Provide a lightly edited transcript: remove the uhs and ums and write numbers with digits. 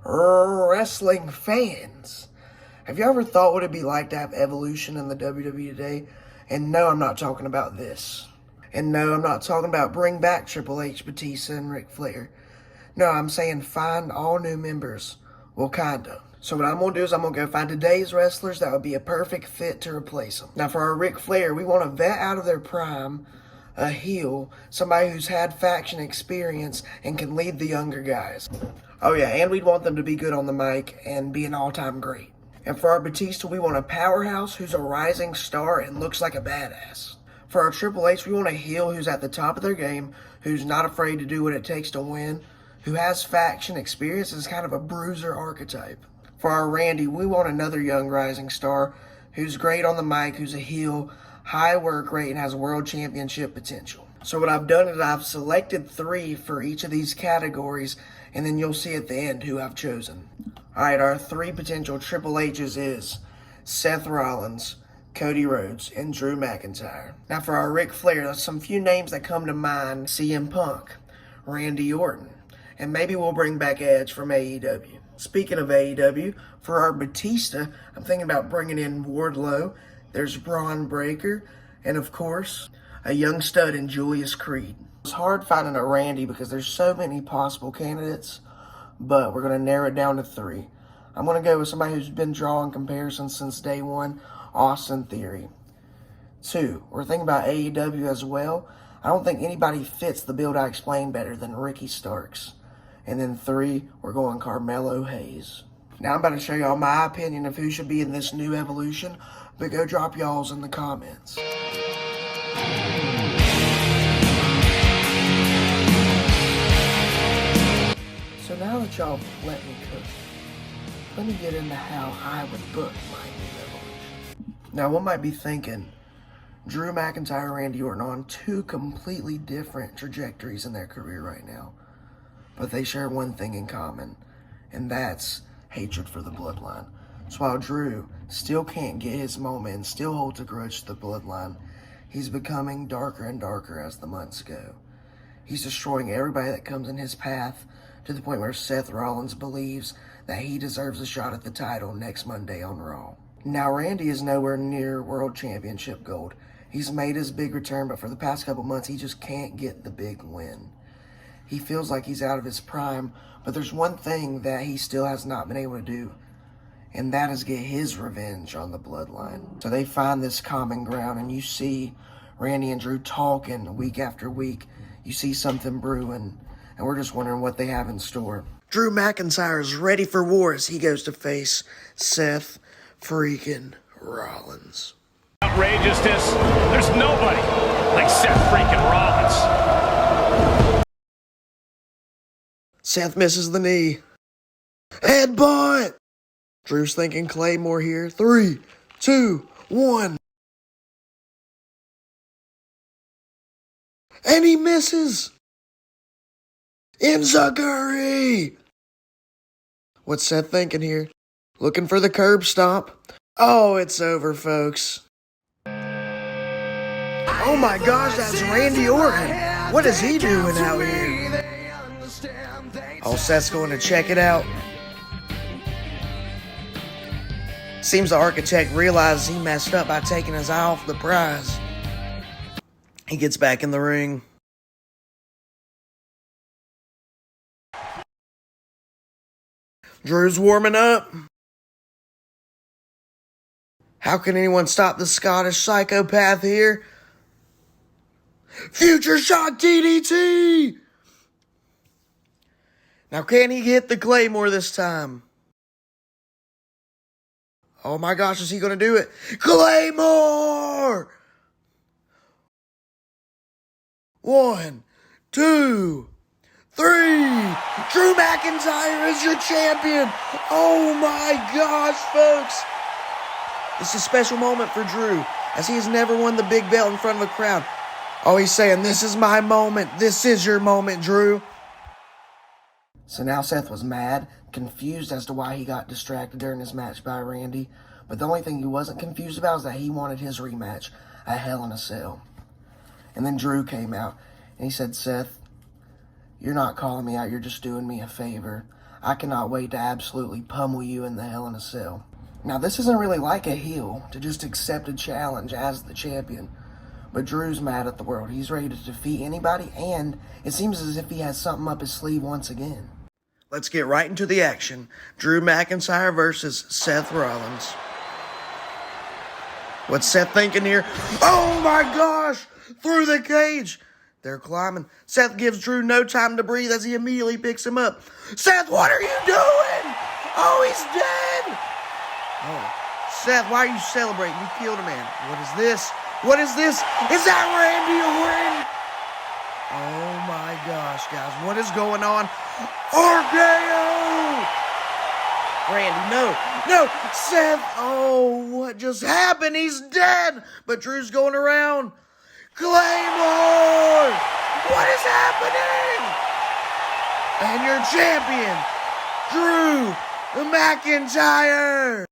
wrestling fans. Have you ever thought what it'd be like to have Evolution in the WWE today? And no, I'm not talking about this. And no, I'm not talking about bring back Triple H, Batista, and Ric Flair. No, I'm saying find all new members. Well, kinda. So what I'm going to do is I'm going to go find today's wrestlers that would be a perfect fit to replace them. Now for our Ric Flair, we want a vet out of their prime, a heel, somebody who's had faction experience and can lead the younger guys. Oh yeah, and we'd want them to be good on the mic and be an all-time great. And for our Batista, we want a powerhouse who's a rising star and looks like a badass. For our Triple H, we want a heel who's at the top of their game, who's not afraid to do what it takes to win, who has faction experience and is kind of a bruiser archetype. For our Randy, we want another young rising star who's great on the mic, who's a heel, high work rate, and has world championship potential. So what I've done is I've selected 3 for each of these categories, and then you'll see at the end who I've chosen. Alright, our 3 potential Triple H's is Seth Rollins, Cody Rhodes, and Drew McIntyre. Now for our Ric Flair, there's some few names that come to mind. CM Punk, Randy Orton, and maybe we'll bring back Edge from AEW. Speaking of AEW, for our Batista, I'm thinking about bringing in Wardlow. There's Braun Breaker, and of course, a young stud in Julius Creed. It's hard finding a Randy because there's so many possible candidates, but we're going to narrow it down to 3. I'm going to go with somebody who's been drawing comparisons since day one, Austin Theory. 2, we're thinking about AEW as well. I don't think anybody fits the build I explained better than Ricky Starks. And then 3, we're going Carmelo Hayes. Now I'm about to show y'all my opinion of who should be in this new Evolution, but go drop y'all's in the comments. So now that y'all let me cook, let me get into how I would book my new Evolution. Now one might be thinking, Drew McIntyre and Randy Orton on 2 completely different trajectories in their career right now. But they share one thing in common, and that's hatred for the bloodline. So while Drew still can't get his moment and still holds a grudge to the bloodline, he's becoming darker and darker as the months go. He's destroying everybody that comes in his path to the point where Seth Rollins believes that he deserves a shot at the title next Monday on Raw. Now Randy is nowhere near World Championship gold. He's made his big return, but for the past couple months, he just can't get the big win. He feels like he's out of his prime, but there's one thing that he still has not been able to do, and that is get his revenge on the bloodline. So they find this common ground, and you see Randy and Drew talking week after week. You see something brewing, and we're just wondering what they have in store. Drew McIntyre is ready for war as he goes to face Seth freaking Rollins. Outrageousness. There's nobody like Seth freaking Rollins. Seth misses the knee. Headbutt! Drew's thinking Claymore here. 3, 2, 1. And he misses! Enziguri! What's Seth thinking here? Looking for the curb stomp. Oh, it's over, folks. Oh my gosh, that's Randy Orton. What is he doing out here? Oh, Seth's going to check it out. Seems the architect realizes he messed up by taking his eye off the prize. He gets back in the ring. Drew's warming up. How can anyone stop the Scottish psychopath here? Future shot DDT! Now can he hit the Claymore this time? Oh my gosh, is he going to do it? Claymore! 1, 2, 3. Drew McIntyre is your champion. Oh my gosh, folks. It's a special moment for Drew, as he has never won the big belt in front of a crowd. Oh, he's saying, this is my moment. This is your moment, Drew. So now Seth was mad, confused as to why he got distracted during his match by Randy. But the only thing he wasn't confused about is that he wanted his rematch at Hell in a Cell. And then Drew came out, and he said, Seth, you're not calling me out, you're just doing me a favor. I cannot wait to absolutely pummel you in the Hell in a Cell. Now, this isn't really like a heel to just accept a challenge as the champion. But Drew's mad at the world. He's ready to defeat anybody, and it seems as if he has something up his sleeve once again. Let's get right into the action. Drew McIntyre versus Seth Rollins. What's Seth thinking here? Oh my gosh! Through the cage! They're climbing. Seth gives Drew no time to breathe as he immediately picks him up. Seth, what are you doing? Oh, he's dead! Oh, Seth, why are you celebrating? You killed a man. What is this? What is this? Is that Randy Orton? Oh my gosh, guys. What is going on? RKO! Randy, no, Seth. Oh, what just happened? He's dead. But Drew's going around. Claymore! What is happening? And your champion, Drew McIntyre.